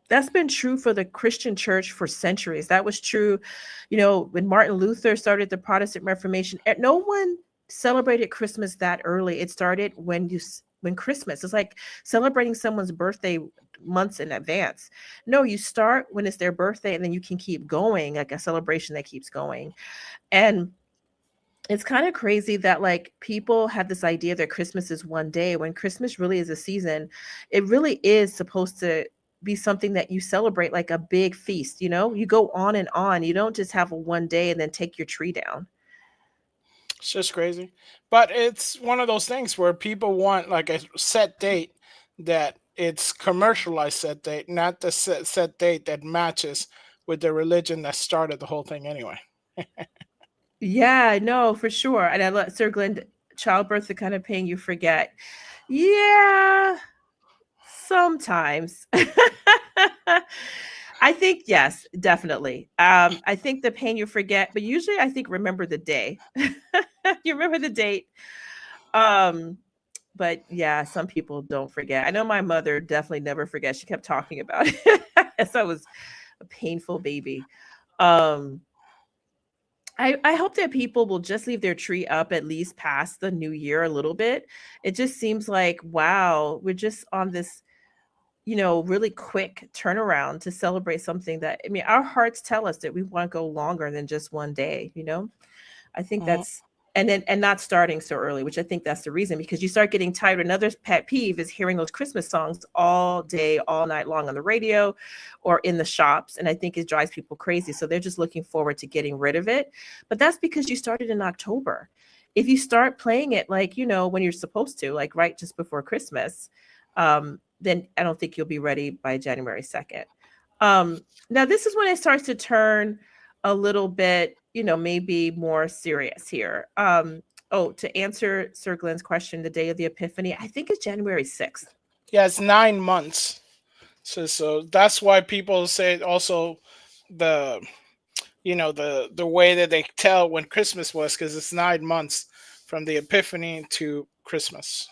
That's been true for the Christian church for centuries. That was true, when Martin Luther started the Protestant Reformation. No one celebrated Christmas that early. It started when when Christmas. It's like celebrating someone's birthday months in advance. No, you start when it's their birthday and then you can keep going, like a celebration that keeps going. And it's kind of crazy that like people have this idea that Christmas is one day when Christmas really is a season. It really is supposed to be something that you celebrate like a big feast, you know? You go on and on. You don't just have a one day and then take your tree down.
It's just crazy. But it's one of those things where people want like a set date, that it's commercialized set date, not the set date that matches with the religion that started the whole thing anyway.
Yeah, no, for sure. And I let Sir Glenn, childbirth, the kind of pain you forget. Yeah, sometimes. I think yes, definitely. I think the pain you forget, but usually I think remember the day. You remember the date. Um, but yeah, some people don't forget. I know my mother definitely never forgets. She kept talking about it as I was a painful baby. Um, I hope that people will just leave their tree up at least past the new year a little bit. It just seems like, wow, we're just on this, really quick turnaround to celebrate something that, I mean, our hearts tell us that we want to go longer than just one day, you know? I think
Mhm.
that's and not starting so early, which I think that's the reason because you start getting tired. Another pet peeve is hearing those Christmas songs all day, all night long on the radio or in the shops. And I think it drives people crazy. So they're just looking forward to getting rid of it. But that's because you started in October. If you start playing it like, when you're supposed to, like right just before Christmas, then I don't think you'll be ready by January 2nd. Now, this is when it starts to turn a little bit, maybe more serious here. Oh, to answer Sir Glenn's question, the day of the Epiphany, I think it's January 6th.
Yeah, it's 9 months. So that's why people say also the the way that they tell when Christmas was, because it's 9 months from the Epiphany to Christmas.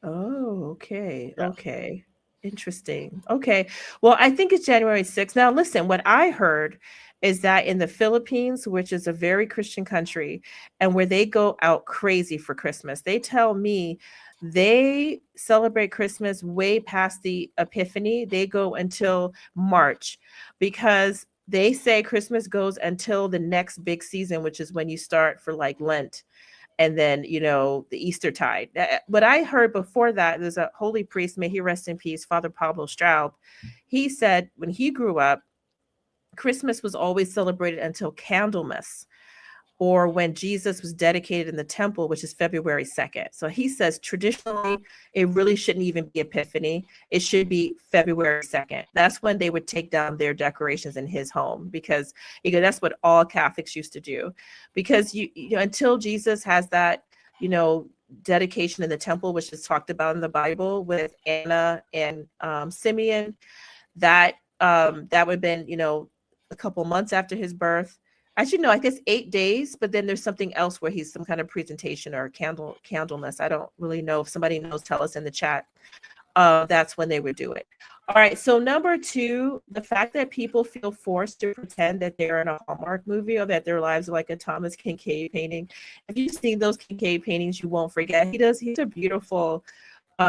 Oh, okay.
Yeah.
Okay. Interesting. Okay. Well, I think it's January 6th. Now, listen, what I heard is that in the Philippines, which is a very Christian country, and where they go out crazy for Christmas, they tell me they celebrate Christmas way past the Epiphany. They go until March because they say Christmas goes until the next big season, which is when you start for like Lent and then the Easter tide. But I heard before that there's a holy priest, may he rest in peace, Father Pablo Straub. He said when he grew up, Christmas was always celebrated until Candlemas, or when Jesus was dedicated in the temple, which is February 2nd. So he says traditionally, it really shouldn't even be Epiphany. It should be February 2nd. That's when they would take down their decorations in his home because that's what all Catholics used to do. Because until Jesus has that, you know, dedication in the temple, which is talked about in the Bible with Anna and Simeon, that that would have been a couple months after his birth. I should know, I guess 8 days, but then there's something else where he's some kind of presentation or candlemas. I don't really know. If somebody knows, tell us in the chat. That's when they would do it. All right, so number two, the fact that people feel forced to pretend that they're in a Hallmark movie or that their lives are like a Thomas Kincaid painting. If you've seen those Kincaid paintings, you won't forget. He's a beautiful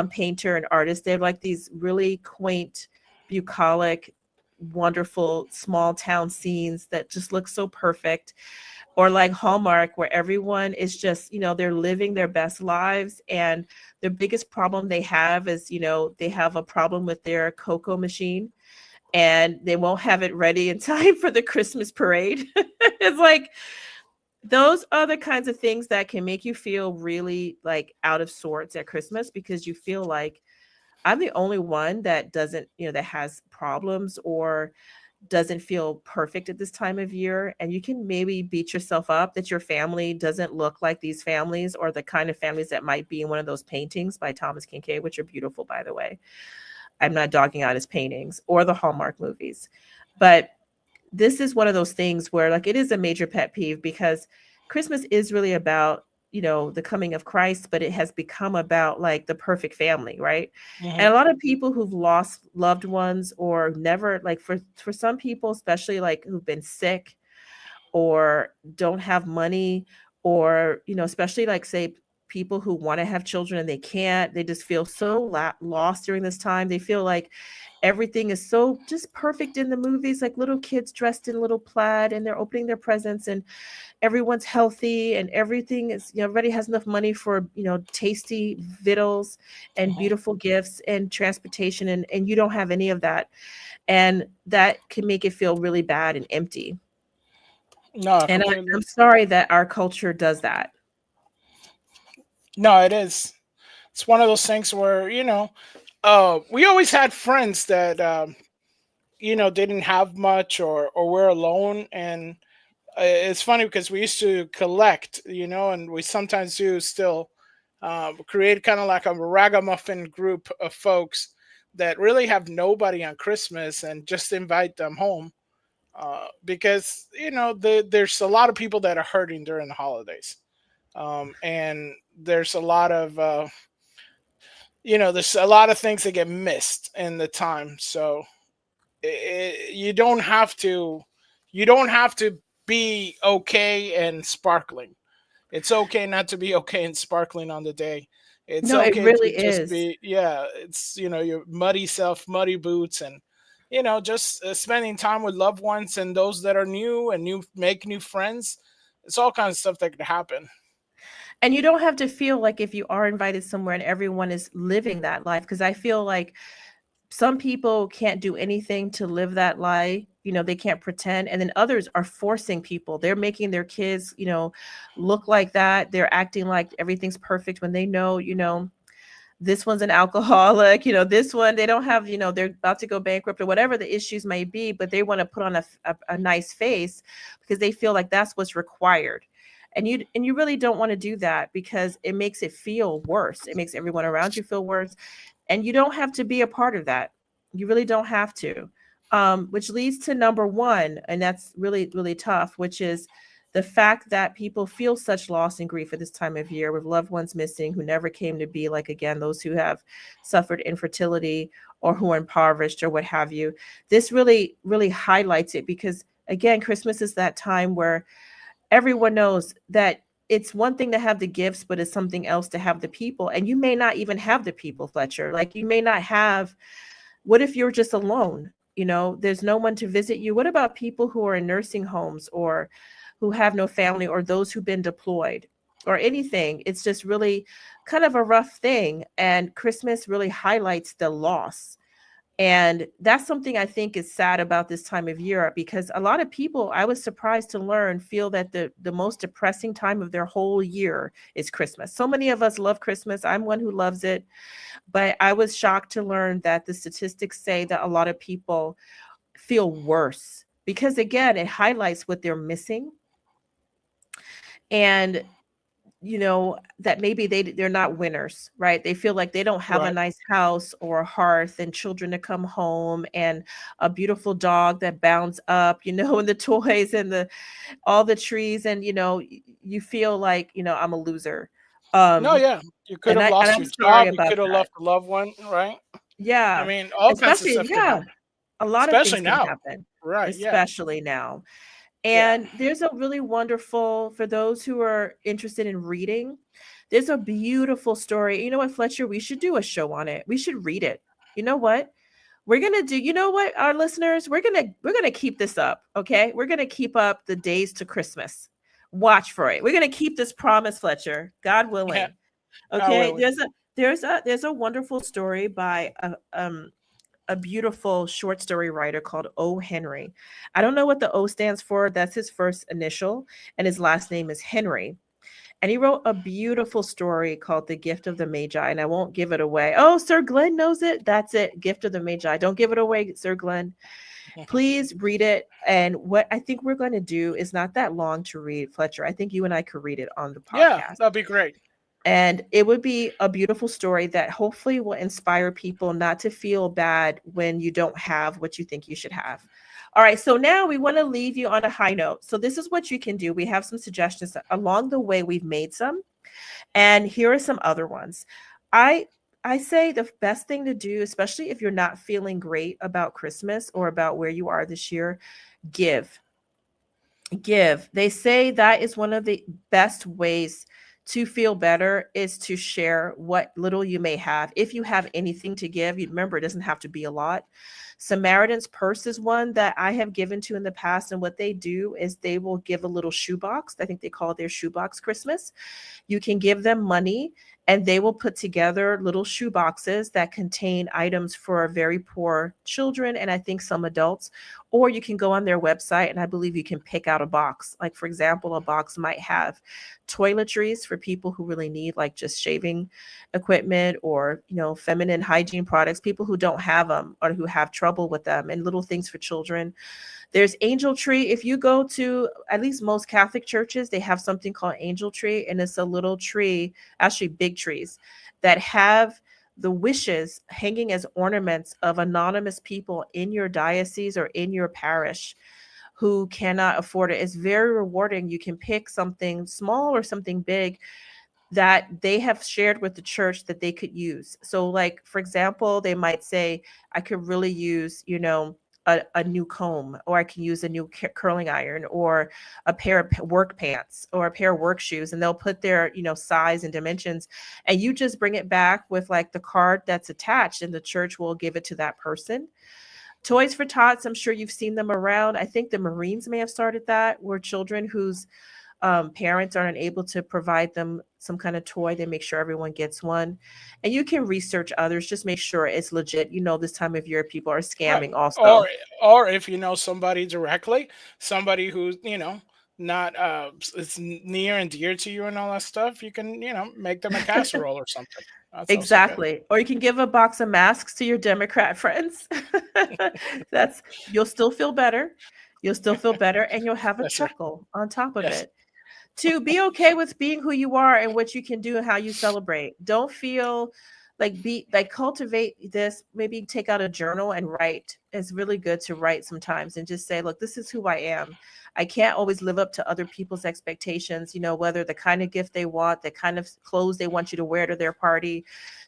painter and artist. They have like these really quaint, bucolic, wonderful small town scenes that just look so perfect. Or like Hallmark, where everyone is just, they're living their best lives. And the biggest problem they have is, they have a problem with their cocoa machine and they won't have it ready in time for the Christmas parade. It's like, those are the kinds of things that can make you feel really like out of sorts at Christmas because you feel like I'm the only one that doesn't, that has problems or doesn't feel perfect at this time of year. And you can maybe beat yourself up that your family doesn't look like these families or the kind of families that might be in one of those paintings by Thomas Kincaid, which are beautiful, by the way. I'm not dogging out his paintings or the Hallmark movies. But this is one of those things where like it is a major pet peeve because Christmas is really about the coming of Christ, but it has become about like the perfect family, right? And
Hmm.
a lot of people who've lost loved ones or never, like for some people, especially like who've been sick or don't have money, or especially like say people who want to have children and they can't. They just feel so lost during this time. They feel like everything is so just perfect in the movies, like little kids dressed in little plaid and they're opening their presents and everyone's healthy and everything is, everybody has enough money for, tasty victuals and
Mhm.
beautiful gifts and transportation, and you don't have any of that. And that can make it feel really bad and empty.
No, I
And
completely.
I'm sorry that our culture does that.
No, it is. It's one of those things where we always had friends that didn't have much, or were alone, and it's funny because we used to collect, and we sometimes do still create kind of like a ragamuffin group of folks that really have nobody on Christmas and just invite them home, because there's a lot of people that are hurting during the holidays, and there's a lot of things that get missed in the time. So you don't have to be okay and sparkling. It's okay not to be okay and sparkling on the day. It's
No, it
okay
really
to just
is.
be, yeah, it's your muddy self, muddy boots, and just spending time with loved ones and those that are new, and make new friends. It's all kinds of stuff that could happen.
And you don't have to feel like if you are invited somewhere and everyone is living that life, because I feel like some people can't do anything to live that lie. They can't pretend, and then others are forcing people. They're making their kids, look like that. They're acting like everything's perfect when they know, this one's an alcoholic, this one, they don't have, they're about to go bankrupt or whatever the issues may be, but they want to put on a nice face because they feel like that's what's required. And you really don't want to do that because it makes it feel worse. It makes everyone around you feel worse, and you don't have to be a part of that. You really don't have to. Which leads to number one, and that's really, really tough, which is the fact that people feel such loss and grief at this time of year with loved ones missing who never came to be, like, again, those who have suffered infertility or who are impoverished or what have you. This really, really highlights it because, again, Christmas is that time where everyone knows that it's one thing to have the gifts, but it's something else to have the people. And you may not even have the people, Fletcher. Like, you may not have, what if you're just alone? There's no one to visit you. What about people who are in nursing homes or who have no family, or those who've been deployed or anything? It's just really kind of a rough thing. And Christmas really highlights the loss. And that's something I think is sad about this time of year, because a lot of people, I was surprised to learn, feel that the most depressing time of their whole year is Christmas. So many of us love Christmas. I'm one who loves it. But I was shocked to learn that the statistics say that a lot of people feel worse because, again, it highlights what they're missing. And that maybe they're not winners, right? They feel like they don't have a
Right.
nice house or a hearth and children to come home and a beautiful dog that bounds up, and the toys and the all the trees, and you feel like, I'm a loser.
No,
um
yeah, you could
and
have
I and
lost
I'm
your
sorry
job. You
about
could have
that.
lost a loved one. Right. I
Yeah,
mean, all kinds of
especially,
stuff could
yeah,
happen,
a lot of
especially
things can
now.
happen,
Right. Yeah.
especially now.
Yeah.
And there's a really wonderful, for those who are interested in reading, there's a beautiful story. You know what, Fletcher? We should do a show on it. We should read it. You know what? We're gonna do, you know what, our listeners, we're gonna keep this up, okay? We're gonna keep up the days to Christmas. Watch for it. We're gonna keep this promise, Fletcher, God
Yeah.
willing.
God
Okay.
willing.
There's a wonderful story by a beautiful short story writer called O. Henry. I don't know what the O stands for. That's his first initial, and his last name is Henry. And he wrote a beautiful story called The Gift of the Magi. And I won't give it away. Oh, Sir Glenn knows it. That's it. Gift of the Magi. Don't give it away, Sir Glenn. Please read it. And what I think we're going to do is not that long to read, Fletcher. I think you and I could read it on the
Yeah,
podcast.
that'd be great.
And it would be a beautiful story that hopefully will inspire people not to feel bad when you don't have what you think you should have. All right, so now we want to leave you on a high note. So this is what you can do. We have some suggestions along the way. We've made some, and here are some other ones. I I say the best thing to do, especially if you're not feeling great about Christmas or about where you are this year, give. Give. They say that is one of the best ways to feel better is to share what little you may have. If you have anything to give, you remember it doesn't have to be a lot. Samaritan's Purse is one that I have given to in the past. And what they do is they will give a little shoebox. I think they call it their shoebox Christmas. You can give them money and they will put together little shoe boxes that contain items for very poor children and I think some adults. Or you can go on their website and I believe you can pick out a box. Like, for example, a box might have toiletries for people who really need like just shaving equipment or, feminine hygiene products, people who don't have them or who have trouble with them, and little things for children. There's Angel Tree. If you go to at least most Catholic churches, they have something called Angel Tree, and it's a little tree, actually big trees, that have the wishes hanging as ornaments of anonymous people in your diocese or in your parish who cannot afford it. It's very rewarding. You can pick something small or something big that they have shared with the church that they could use. So, like, for example, they might say, I could really use, a new comb, or I can use a new curling iron, or a pair of work pants, or a pair of work shoes. And they'll put their, size and dimensions. And you just bring it back with like the card that's attached, and the church will give it to that person. Toys for Tots, I'm sure you've seen them around. I think the Marines may have started that, where children whose parents aren't able to provide them some kind of toy, they make sure everyone gets one. And you can research others, just make sure it's legit. This time of year people are
Right.
scamming
Or
also.
or if you know somebody directly, somebody who's, not it's near and dear to you and all that stuff, you can, make them a casserole or something. That's also good.
Exactly. Or you can give a box of masks to your Democrat friends. That's You'll still feel better. You'll still feel better and you'll have a
Yes, sir.
chuckle on top of
Yes.
it. To be okay with being who you are and what you can do and how you celebrate. Don't feel like cultivate this. Maybe take out a journal and write. It's really good to write sometimes and just say, look, this is who I am. I can't always live up to other people's expectations, whether the kind of gift they want, the kind of clothes they want you to wear to their party,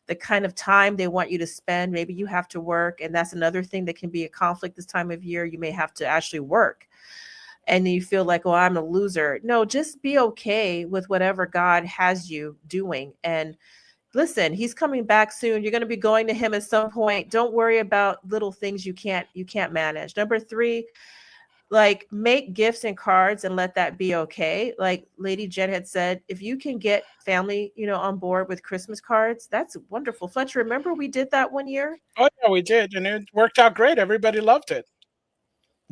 the kind of time they want you to spend. Maybe you have to work, and that's another thing that can be a conflict this time of year. You may have to actually work and you feel like, oh, I'm a loser. No, just be okay with whatever God has you doing. And listen, he's coming back soon. You're going to be going to him at some point. Don't worry about little things you can't manage. Number 3, like, make gifts and cards and let that be okay. Like Lady Jen had said, if you can get family, on board with Christmas cards, that's wonderful. Fletcher, remember we did that one year?
Oh yeah, we did, and it worked out great. Everybody loved it.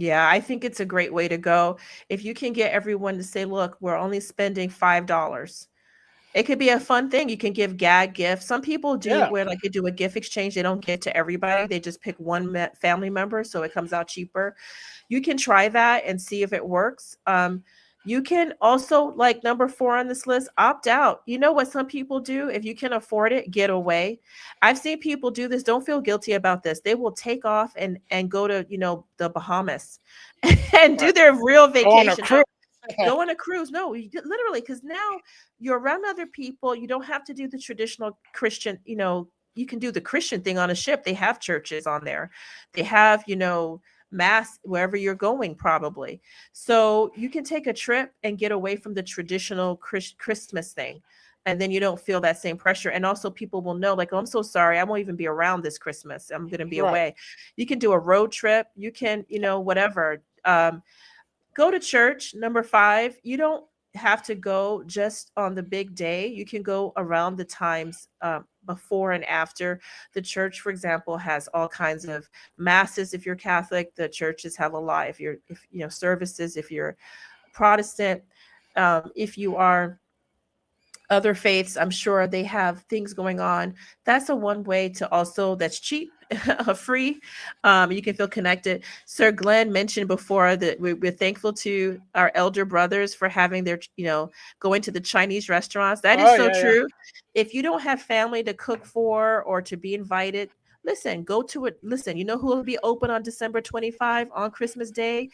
Yeah, I think it's a great way to go. If you can get everyone to say, look, we're only spending $5. It could be a fun thing. You can give gag gifts. Some people do
Yeah.
where like they do a gift exchange. They don't give to everybody. They just pick one family member, so it comes out cheaper. You can try that and see if it works. You can also, like number 4 on this list, opt out. You know what some people do? If you can afford it, get away. I've seen people do this. Don't feel guilty about this. They will take off and go to, the Bahamas and do
Right.
their real
Go on a
vacation.
cruise.
Go on a cruise. No, literally, because now you're around other people. You don't have to do the traditional Christian, you can do the Christian thing on a ship. They have churches on there. They have, mass wherever you're going, probably. So you can take a trip and get away from the traditional Christmas thing. And then you don't feel that same pressure. And also people will know, like, oh, I'm so sorry. I won't even be around this Christmas. I'm going to be
Right.
away. You can do a road trip. You can, whatever. Go to church. Number 5, you don't have to go just on the big day. You can go around the times before and after. The church, for example, has all kinds of masses. If you're Catholic, the churches have a lot. If services, if you're Protestant, if you are other faiths, I'm sure they have things going on. That's a one way to also, that's cheap, free. You can feel connected. Sir Glenn mentioned before that we're thankful to our elder brothers for having their, going to the Chinese restaurants. That is
Oh
so
yeah, yeah.
true. If you don't have family to cook for or to be invited, listen, go to it. Listen, you know who will be open on December 25 on Christmas Day?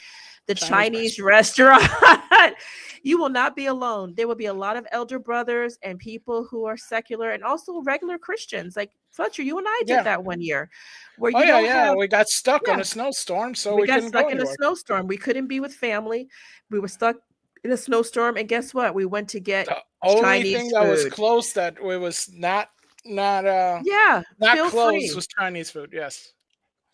The
Chinese
Chinese
restaurant.
restaurant. You will not be alone. There will be a lot of elder brothers and people who are secular and also regular Christians. Like Fletcher, you and I did
Yeah.
that one year where
Oh
you
yeah,
don't
yeah.
have,
We got stuck on
yeah,
a snowstorm, so
we
we
got
couldn't go
stuck in a
anywhere.
snowstorm. We couldn't be with family. We were stuck in a snowstorm, and guess what? We went to get
The only thing
Chinese
that was
food.
close that it was not
Yeah,
not
feel
closed
free.
was Chinese food. Yes.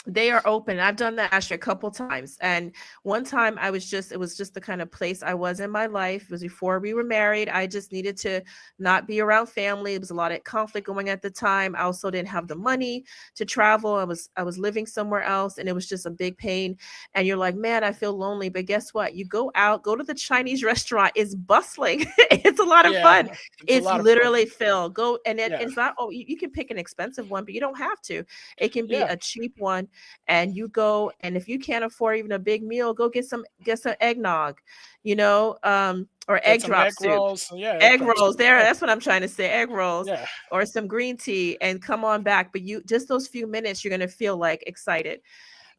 They are open. I've done that actually a couple times. And one time it was just the kind of place I was in my life. It was before we were married. I just needed to not be around family. It was a lot of conflict going at the time. I also didn't have the money to travel. I was living somewhere else and it was just a big pain. And you're like, man, I feel lonely. But guess what? You go out, go to the Chinese restaurant. It's bustling. It's a lot of
Yeah,
fun.
it's a
It's
lot of fun.
literally filled. Go and
Yeah,
it's not, oh, you can pick an expensive one, but you don't have to. It can be
yeah.
a cheap one and you go, and if you can't afford even a big meal, go get some eggnog, or
Get
egg
some
drop
egg
soup.
rolls. Yeah, egg
Egg
drop
rolls
soup.
there,
Yeah,
that's what I'm trying to say, egg rolls,
yeah,
or some green tea, and come on back. But you just those few minutes, you're going to feel like excited.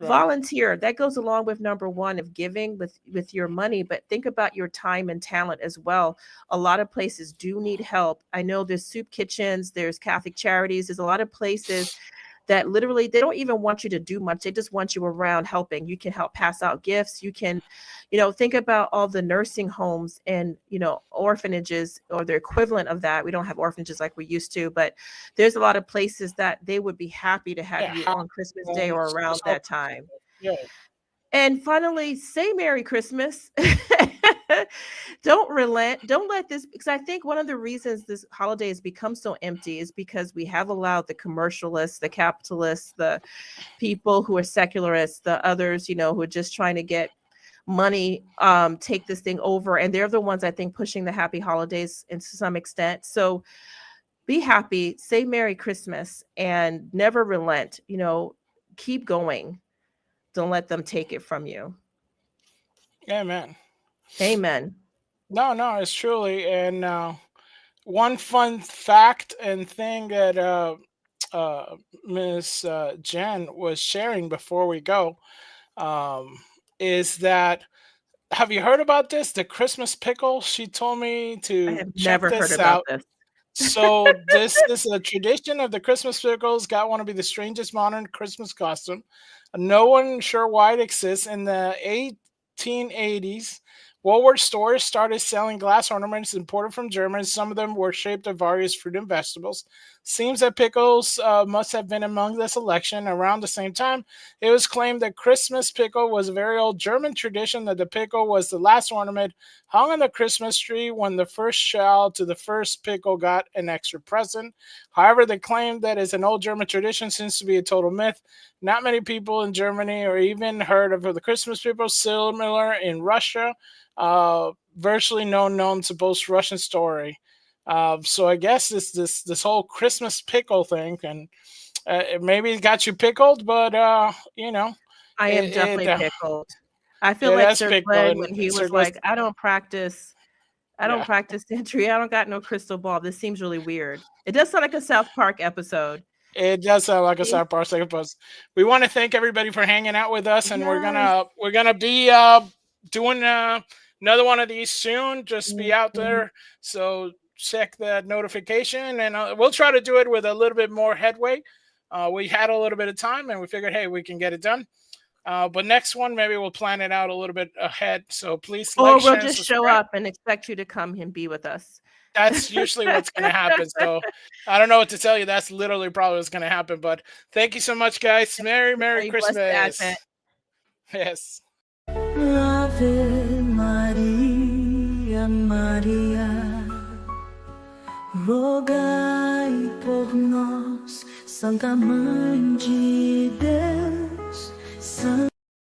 right.
Volunteer, that goes along with number one of giving with your money, but think about your time and talent as well. A lot of places do need help. I know there's soup kitchens, there's Catholic Charities, there's a lot of places that literally they don't even want you to do much. They just want you around helping. You can help pass out gifts. You can, think about all the nursing homes and, orphanages or the equivalent of that. We don't have orphanages like we used to, but there's a lot of places that they would be happy to have
Yeah,
you on Christmas Day or
homes,
around
just all
that
kinds of
time.
stuff. Yeah,
And finally, say Merry Christmas. Don't relent. Don't let this, because I think one of the reasons this holiday has become so empty is because we have allowed the commercialists, the capitalists, the people who are secularists, the others, who are just trying to get money, take this thing over. And they're the ones, I think, pushing the happy holidays and to some extent. So be happy, say Merry Christmas, and never relent. Keep going. Don't let them take it from you.
yeah, man.
Amen.
No, no, it's truly. And one fun fact and thing that uh, Miss Jen was sharing before we go um, is that have you heard about this? The Christmas pickle? She told me
I
to
have
check
never heard
this
about
out.
this.
So this is a tradition of the Christmas pickles. Got want to be the strangest modern Christmas costume. No one sure why it exists. In the 1880s, Woolworth stores started selling glass ornaments imported from Germany. Some of them were shaped of various fruit and vegetables. Seems that pickles must have been among the selection. Around the same time, it was claimed that Christmas pickle was a very old German tradition. That the pickle was the last ornament hung on the Christmas tree when the first child to the first pickle got an extra present. However, the claim that is an old German tradition seems to be a total myth. Not many people in Germany or even heard of the Christmas pickle. Similar in Russia, virtually no known to boast Russian story. So I guess this whole Christmas pickle thing, and maybe it got you pickled, but
I am
it
definitely
it,
pickled. I feel
it
like
has
Sir
pickled
Glenn
and
when he
Sir
was
Gliss,
like, I don't
yeah.
practice entry. I don't got no crystal ball. This seems really weird. It does sound like a South Park episode.
It does sound like a
See?
South Park second post. We want to thank everybody for hanging out with us, and we're
Yes.
gonna we're gonna be doing another one of these soon. Just be out
Mhm.
there, so check the notification, and we'll try to do it with a little bit more headway. We had a little bit of time, and we figured, hey, we can get it done. But next one, maybe we'll plan it out a little bit ahead. So please
Or
like,
we'll
share, and
just show
subscribe.
up and expect you to come and be with us.
That's usually what's going to happen. So I don't know what to tell you. That's literally probably what's going to happen. But thank you so much, guys. Merry
Merry blessed Advent.
Christmas. Yes.
Ave Maria, Maria, rogai por nós, Santa Mãe de Deus.